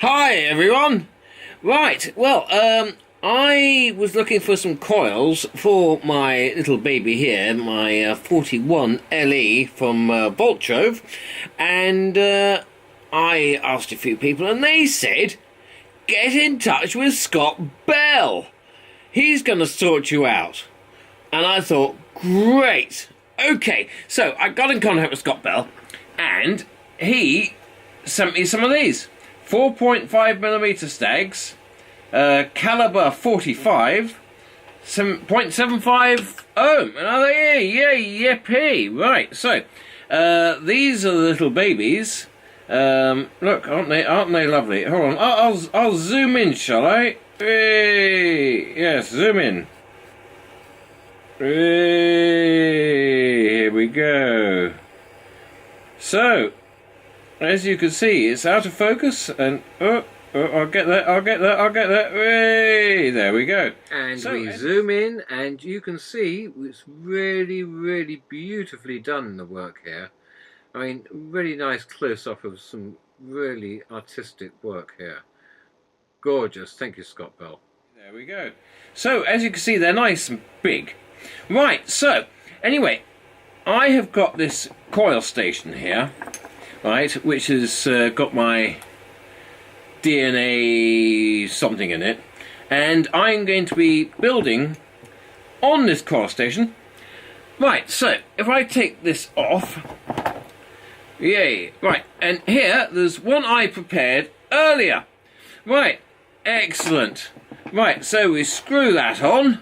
Hi everyone! Right, well, I was looking for some coils for my little baby here, my 41 LE from Voltrove, and I asked a few people and they said, get in touch with Scott Bell. He's going to sort you out. And I thought, great. Okay, so I got in contact with Scott Bell and he sent me some of these. 4.5mm stags, caliber 45, some 0.75 ohm, and are they here? Yay, yippee! Right, so these are the little babies. Look, aren't they lovely? Hold on, I'll zoom in, shall I? Hey, yes, zoom in. Hey, here we go. So, as you can see, it's out of focus, and I'll get that. Hey, there we go. And so we zoom in, and you can see it's really beautifully done, the work here. I mean, really nice close-up of some really artistic work here. Gorgeous. Thank you, Scott Bell. There we go. So, as you can see, they're nice and big. Right, so, anyway, I have got this coil station here, right, which has got my DNA something in it, and I'm going to be building on this coil station. Right, so if I take this off, yay, right, and here there's one I prepared earlier. Right, excellent. Right, so we screw that on,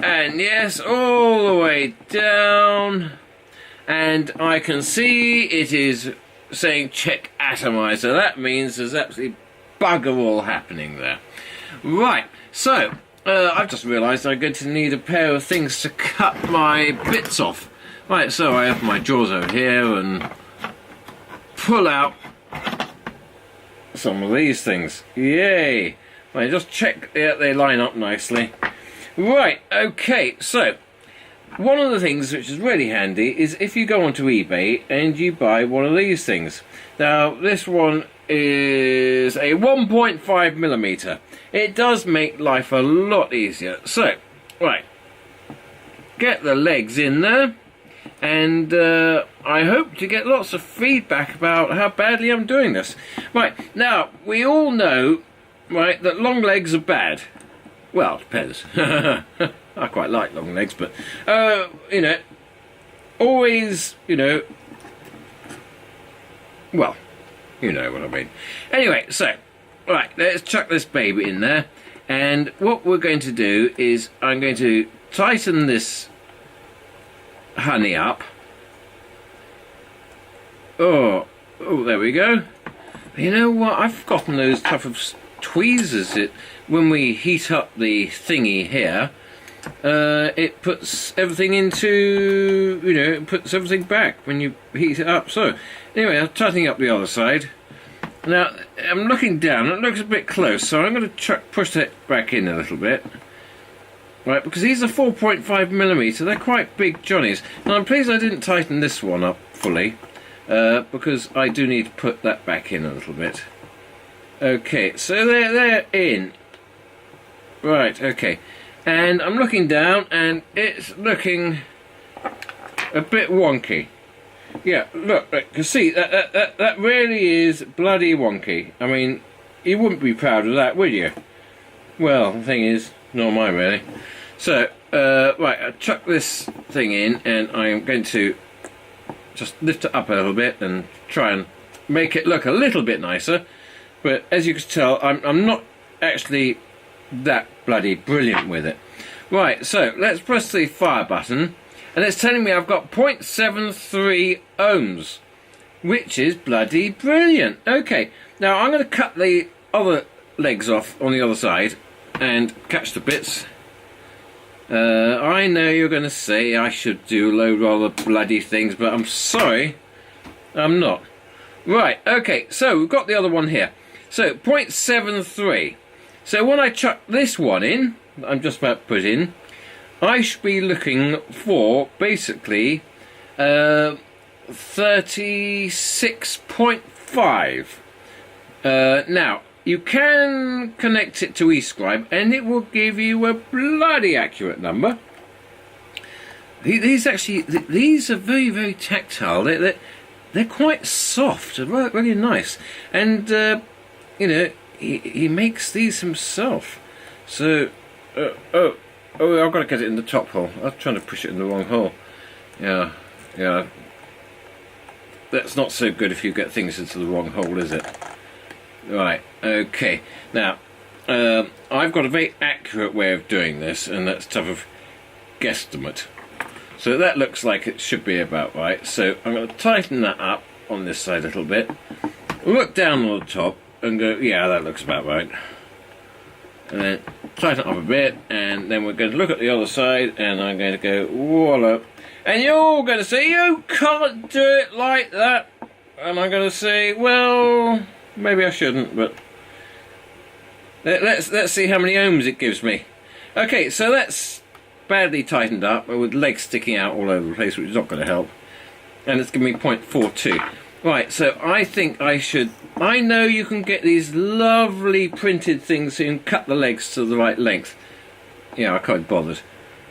and yes, all the way down. And I can see it is saying check atomizer. That means there's absolutely bugger all happening there. Right, so I've just realised I'm going to need a pair of things to cut my bits off. Right, so I have my drawers over here and pull out some of these things. Yay! Right, just check, yeah, they line up nicely. Right, okay, so one of the things which is really handy is if you go onto eBay and you buy one of these things. Now, this one is a 1.5mm. It does make life a lot easier. So, right, get the legs in there, and I hope to get lots of feedback about how badly I'm doing this. Right, now, we all know, right, that long legs are bad. Well, it depends. I quite like long legs, but, you know, always, you know, well, you know what I mean. Anyway, so, right, let's chuck this baby in there, and what we're going to do is I'm going to tighten this honey up. Oh, there we go. You know what, I've forgotten those type of tweezers that when we heat up the thingy here, it puts everything into, you know, it puts everything back when you heat it up. So, anyway, I'm tightening up the other side. Now, I'm looking down, it looks a bit close, so I'm going to push that back in a little bit. Right, because these are 4.5mm, they're quite big johnnies. Now, I'm pleased I didn't tighten this one up fully, because I do need to put that back in a little bit. Okay, so they're in. Right, okay. And I'm looking down, and it's looking a bit wonky. Yeah, look, you can see, that really is bloody wonky. I mean, you wouldn't be proud of that, would you? Well, the thing is, nor am I really. So, right, I chuck this thing in, and I'm going to just lift it up a little bit and try and make it look a little bit nicer. But as you can tell, I'm not actually that bloody brilliant with it. Right, so let's press the fire button, and it's telling me I've got 0.73 ohms, which is bloody brilliant. Okay, now I'm going to cut the other legs off on the other side and catch the bits. I know you're going to say I should do a load of other bloody things, but I'm sorry, I'm not. Right, okay, so we've got the other one here. So, 0.73. So when I chuck this one in, I'm just about to put in, I should be looking for basically 36.5 0.5. Now, you can connect it to eScribe and it will give you a bloody accurate number. These are very, very tactile. They're quite soft, really nice. And, you know, he makes these himself. So, oh, I've got to get it in the top hole. I was trying to push it in the wrong hole. Yeah. That's not so good if you get things into the wrong hole, is it? Right, okay. Now, I've got a very accurate way of doing this, and that's type of guesstimate. So that looks like it should be about right. So I'm going to tighten that up on this side a little bit. Look down on the top and go, yeah, that looks about right. And then tighten it up a bit, and then we're going to look at the other side, and I'm going to go wallop. And you're all going to say, you can't do it like that. And I'm going to say, well, maybe I shouldn't, but let's see how many ohms it gives me. Okay, so that's badly tightened up with legs sticking out all over the place, which is not going to help. And it's giving me 0.42. Right, so I think I know you can get these lovely printed things so you can cut the legs to the right length. Yeah, I can't be bothered.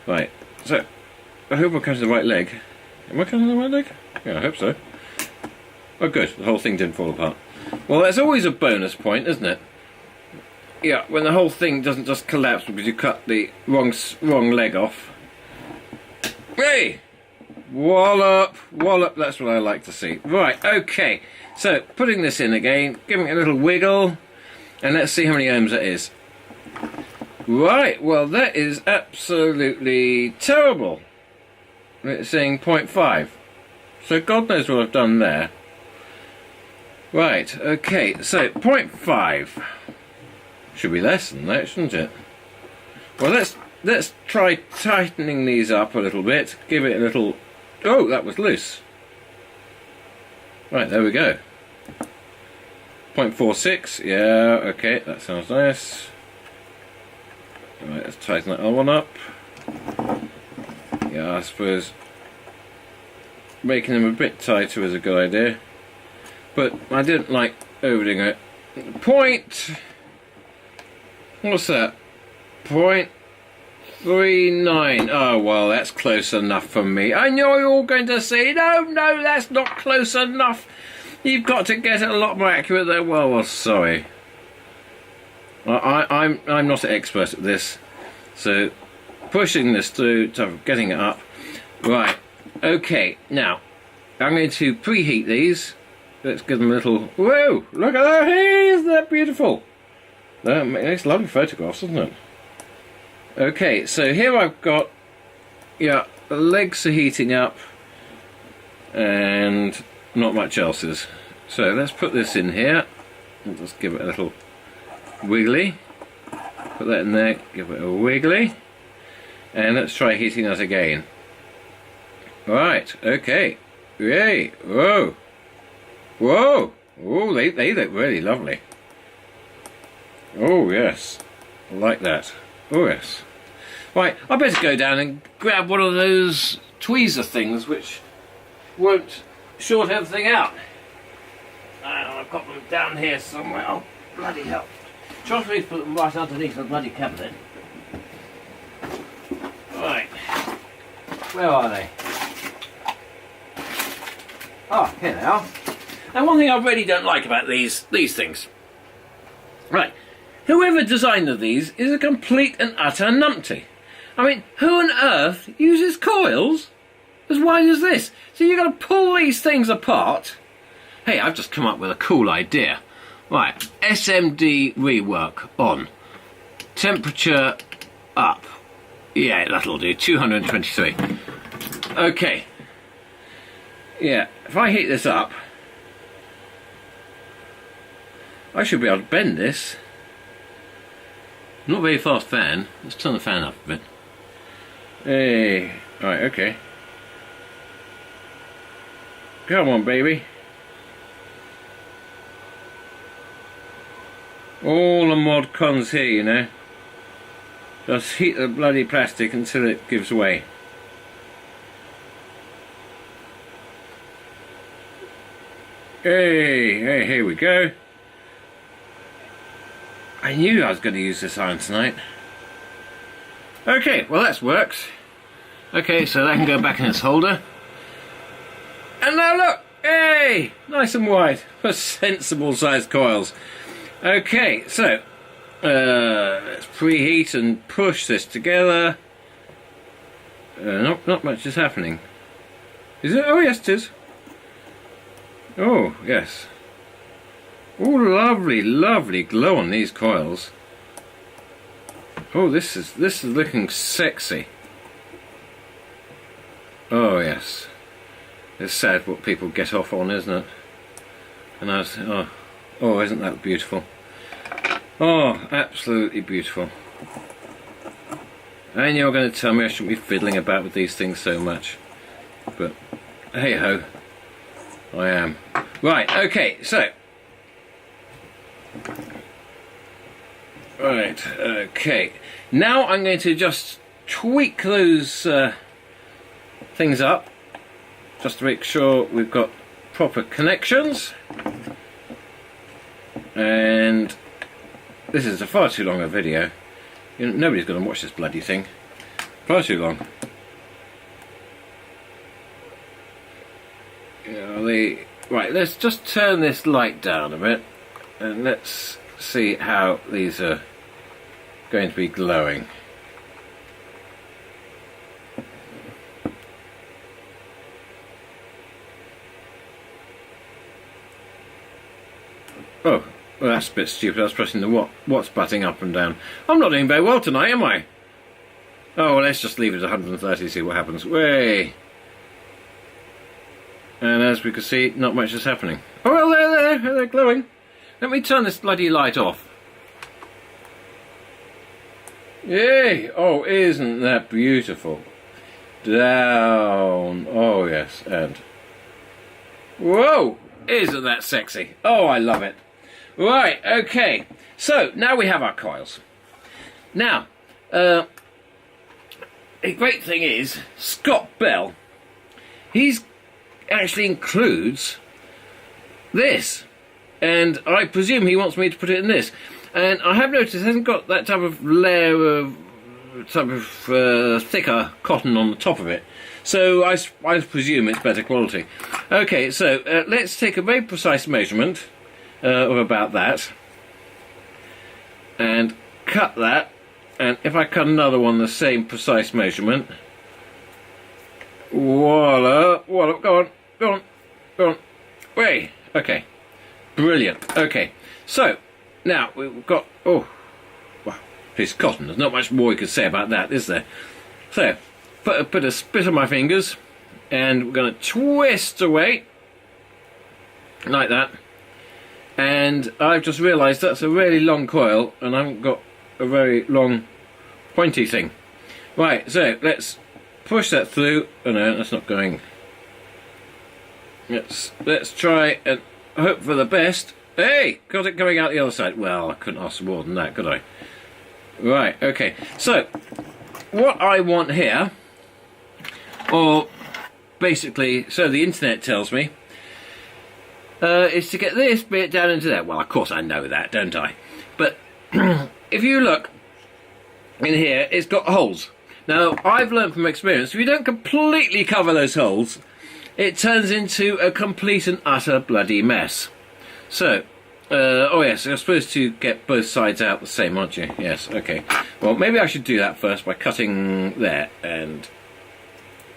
Right, so I hope I'm cutting the right leg. Am I cutting the right leg? Yeah, I hope so. Oh good, the whole thing didn't fall apart. Well, that's always a bonus point, isn't it? Yeah, when the whole thing doesn't just collapse because you cut the wrong leg off. Hey! Wallop! Wallop, that's what I like to see. Right, okay. So, putting this in again, giving it a little wiggle, and let's see how many ohms that is. Right, well that is absolutely terrible. It's saying 0.5. So God knows what I've done there. Right, okay, so 0.5. Should be less than that, shouldn't it? Well, let's try tightening these up a little bit. Give it a little... Oh, that was loose. Right, there we go. 0.46, yeah, okay, that sounds nice. Right, let's tighten that other one up. Yeah, I suppose making them a bit tighter is a good idea. But I didn't like overdoing it. What's that? 0.39. Oh, well, that's close enough for me. I know you're all going to say, no, that's not close enough. You've got to get it a lot more accurate there. Well, sorry. I'm not an expert at this. So, pushing this through, getting it up. Right. Okay, now, I'm going to preheat these. Let's give them a little... Whoa! Look at that! Isn't that beautiful? That makes lovely photographs, doesn't it? Okay, so here I've got... Yeah, the legs are heating up. And not much else is. So let's put this in here. And just give it a little wiggly. Put that in there, give it a wiggly. And let's try heating that again. Right, okay. Yay! Whoa! Whoa! Oh, they look really lovely. Oh, yes. I like that. Oh, yes. Right, I better go down and grab one of those tweezer things which won't short everything out. I've got them down here somewhere. Oh, bloody hell. Trust me to put them right underneath the bloody cabinet. Right. Where are they? Ah, here they are. And one thing I really don't like about these things. Right. Whoever designed these is a complete and utter numpty. I mean, who on earth uses coils as wide as this? So you're going to pull these things apart? Hey, I've just come up with a cool idea. Right, SMD rework on. Temperature up. Yeah, that'll do, 223. Okay. Yeah, if I heat this up, I should be able to bend this. Not a very fast fan. Let's turn the fan up a bit. Hey, right, okay. Come on, baby. All the mod cons here, you know. Just heat the bloody plastic until it gives way. Hey, here we go. I knew I was going to use this iron tonight. Okay, well that works. Okay, so that can go back in its holder. And now look! Hey! Nice and wide. For sensible sized coils. Okay, so let's preheat and push this together. Not much is happening. Is it? Oh yes, it is. Oh yes. Oh, lovely, lovely glow on these coils. Oh, this is looking sexy. Oh yes. It's sad what people get off on, isn't it? And oh, isn't that beautiful? Oh, absolutely beautiful. And you're going to tell me I shouldn't be fiddling about with these things so much. But, hey ho. I am. Right, okay, so. Right, okay. Now I'm going to just tweak those things up. Just to make sure we've got proper connections. And this is a far too long a video. You know, nobody's going to watch this bloody thing. Far too long. You know, right, let's just turn this light down a bit. And let's see how these are going to be glowing. Oh, well, that's a bit stupid. I was pressing the what's butting up and down. I'm not doing very well tonight, am I? Oh, well, let's just leave it at 130, see what happens. Way. And as we can see, not much is happening. Oh, well, they're glowing. Let me turn this bloody light off. Yay! Oh, isn't that beautiful? Down. Oh, yes, and... Whoa! Isn't that sexy? Oh, I love it. Right, okay. So, now we have our coils. Now, a great thing is, Scott Bell, he's actually includes this. And I presume he wants me to put it in this. And I have noticed it hasn't got that type of layer of thicker cotton on the top of it. So I presume it's better quality. Okay, so let's take a very precise measurement of about that. And cut that. And if I cut another one the same precise measurement. Voila. Voila. Go on. Wait. Okay. Brilliant. Okay. So, now we've got... Oh. Well, it's cotton. There's not much more we could say about that, is there? So, put a spit on my fingers. And we're going to twist away. Like that. And I've just realised that's a really long coil. And I haven't got a very long pointy thing. Right, so let's push that through. Oh no, that's not going. Let's try and hope for the best. Hey, got it coming out the other side. Well, I couldn't ask for more than that, could I? Right, okay. So, what I want here, or basically, so the internet tells me, is to get this bit down into there. Well, of course I know that, don't I? But if you look in here, it's got holes. Now, I've learned from experience, if you don't completely cover those holes, it turns into a complete and utter bloody mess. So, oh yes, you're supposed to get both sides out the same, aren't you? Yes, okay. Well, maybe I should do that first by cutting there, and...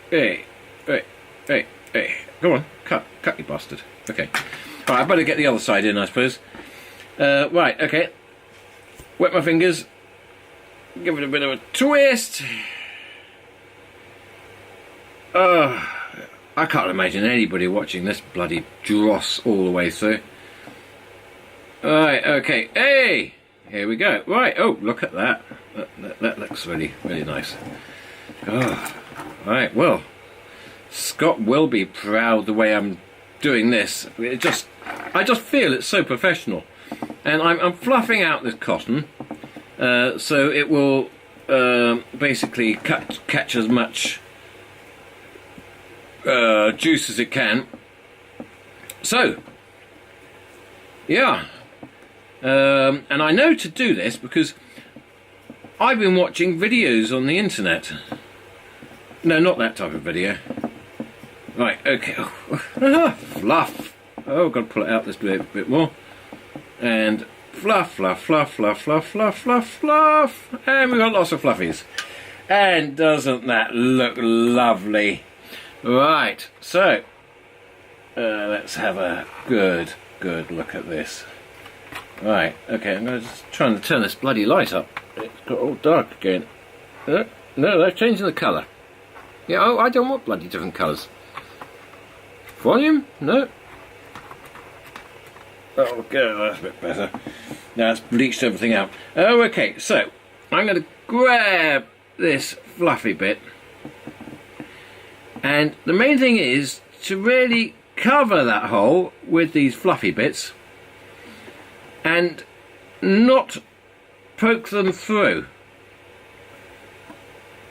Hey. Come on, cut, you bastard. Okay. Alright, I better get the other side in, I suppose. Right, okay. Wet my fingers. Give it a bit of a twist. I can't imagine anybody watching this bloody dross all the way through. Right, okay. Hey! Here we go. Right, oh, look at that. That looks really, really nice. Oh, right, well, Scott will be proud the way I'm doing this. I just feel it's so professional. And I'm fluffing out this cotton so it will basically catch as much juice as it can. So, Yeah. And I know to do this because I've been watching videos on the internet. No, not that type of video. Right, okay. Fluff. Oh, I've got to pull it out this bit more. And fluff, fluff, fluff, fluff, fluff, fluff, fluff, fluff. And we've got lots of fluffies. And doesn't that look lovely? Right, so let's have a good look at this. Right, okay, I'm just trying to turn this bloody light up. It's got all dark again. No, they're changing the colour. Yeah, oh, I don't want bloody different colours. Volume? No. Oh, okay, that's a bit better. Now it's bleached everything out. Oh, okay, so I'm going to grab this fluffy bit. And the main thing is to really cover that hole with these fluffy bits and not poke them through.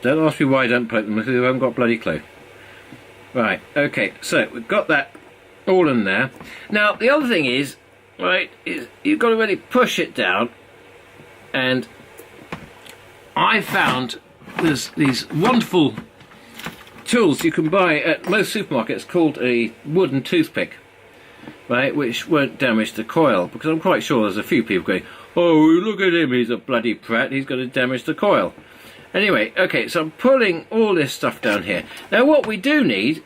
Don't ask me why I don't poke them through, I haven't got a bloody clue. Right, okay, so we've got that all in there. Now, the other thing is, right, is you've got to really push it down, and I found there's these wonderful tools you can buy at most supermarkets called a wooden toothpick, right, which won't damage the coil, because I'm quite sure there's a few people going, oh, look at him, he's a bloody prat, he's going to damage the coil. Anyway, okay, so I'm pulling all this stuff down here. Now what we do need,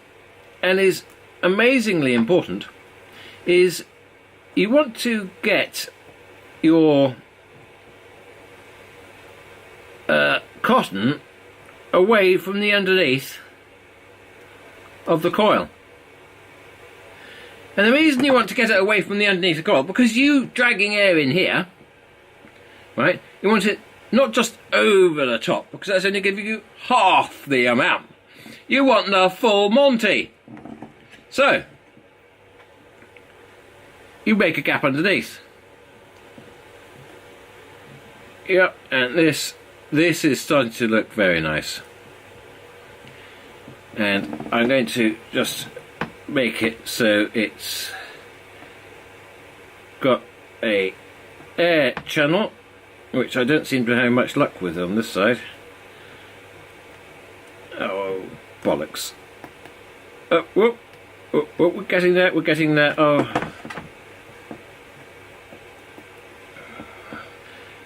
and is amazingly important, is you want to get your cotton away from the underneath of the coil. And the reason you want to get it away from the underneath the coil, because you dragging air in here, right, you want it not just over the top, because that's only giving you half the amount. You want the full Monty. So, you make a gap underneath. Yep, and this is starting to look very nice. And I'm going to just make it so it's got a air channel, which I don't seem to have much luck with on this side. Oh, bollocks. Oh, whoop, whoop, whoop, we're getting there, oh.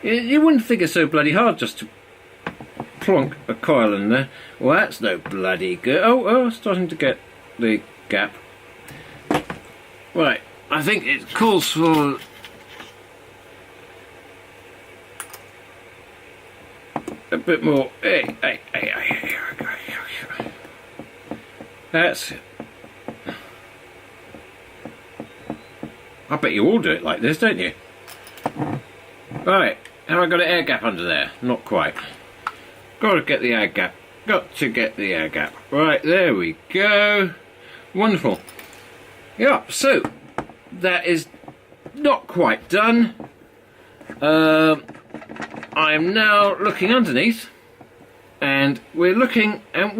You wouldn't think it's so bloody hard just to plonk a coil in there. Well, that's no bloody good. Oh, starting to get the gap. Right, I think it calls for a bit more. Hey. That's it. I bet you all do it like this, don't you? Right, have I got an air gap under there? Not quite. Got to get the air gap. Got to get the air gap. Right, there we go. Wonderful. Yeah, so that is not quite done. I am now looking underneath, and we're looking, and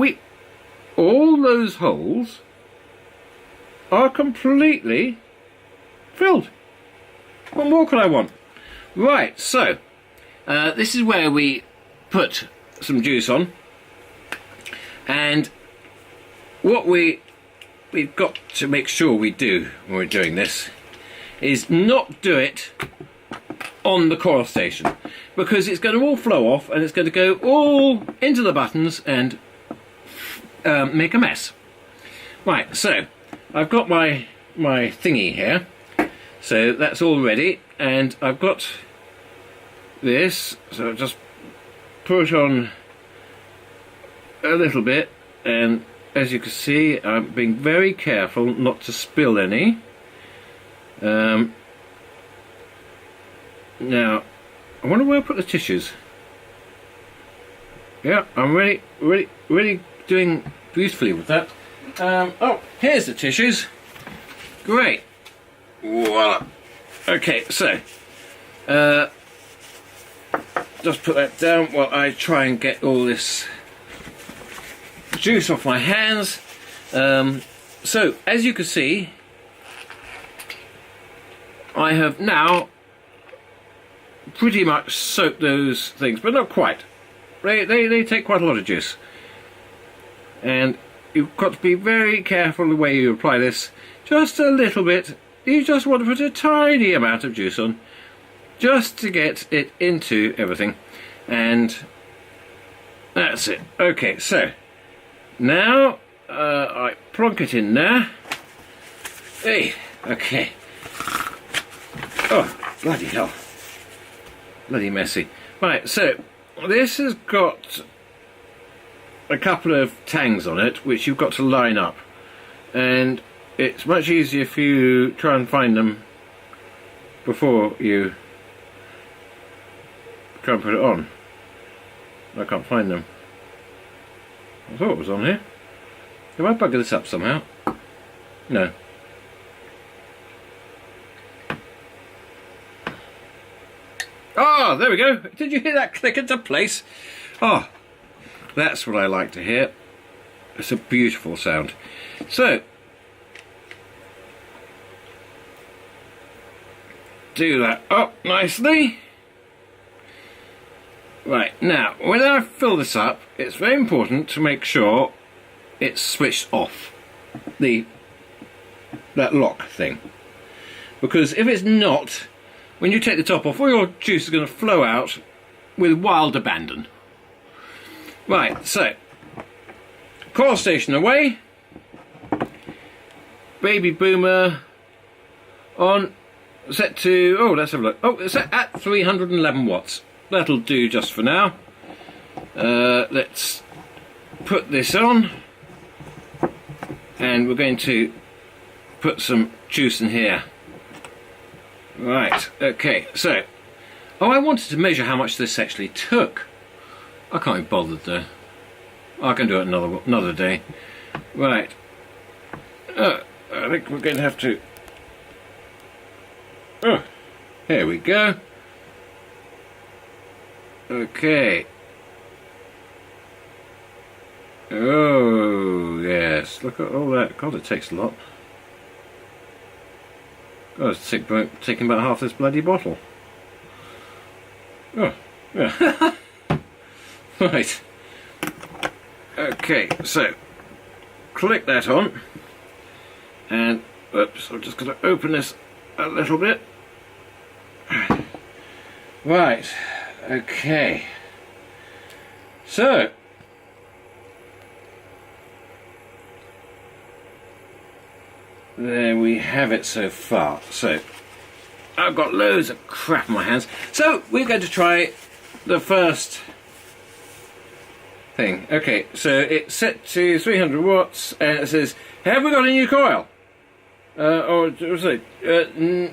all those holes are completely filled. What more could I want? Right, so this is where we put some juice on, and what we've got to make sure we do when we're doing this is not do it on the coil station, because it's going to all flow off and it's going to go all into the buttons and make a mess. Right, so I've got my thingy here, so that's all ready, and I've got this, so I'll just put on a little bit, and as you can see I'm being very careful not to spill any. Now I wonder where I put the tissues. Yeah, I'm really doing beautifully with that. Oh, here's the tissues. Great. Voila. Okay, so just put that down while I try and get all this juice off my hands. So as you can see, I have now pretty much soaked those things, but not quite. They take quite a lot of juice. And you've got to be very careful the way you apply this. Just a little bit. You just want to put a tiny amount of juice on, just to get it into everything. And that's it. Okay, so now I plonk it in there. Hey, okay. Oh, bloody hell. Bloody messy. Right, so this has got a couple of tangs on it which you've got to line up, and it's much easier if you try and find them before you try and put it on. I can't find them. I thought it was on here. Have I buggered this up somehow? No. Ah, there we go. Did you hear that click into place? Oh, that's what I like to hear. It's a beautiful sound. So, do that up nicely. Right, now, when I fill this up, it's very important to make sure it's switched off, that lock thing. Because if it's not, when you take the top off, all your juice is going to flow out with wild abandon. Right, so, coil station away, baby boomer on, set to, oh, let's have a look, oh, it's set at 311 watts. That'll do just for now. Let's put this on, and we're going to put some juice in here. Right, okay, so, oh, I wanted to measure how much this actually took. I can't be bothered though. I can do it another day. Right, I think we're going to have to, oh, here we go. Okay. Oh, yes. Look at all that. God, it takes a lot. God, it's taking about half this bloody bottle. Oh, yeah. Right. Okay, so, click that on. And, oops, I'm just going to open this a little bit. Right. Okay, so there we have it so far. So I've got loads of crap in my hands. So we're going to try the first thing. Okay, so it's set to 300 watts and it says, have we got a new coil? Or was it?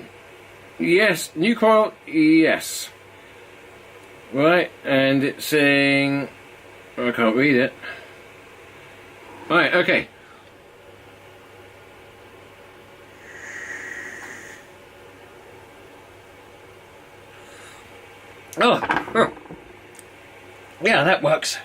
Yes, new coil, yes. Right, and it's saying, I can't read it. Right, okay. Oh, yeah, that works.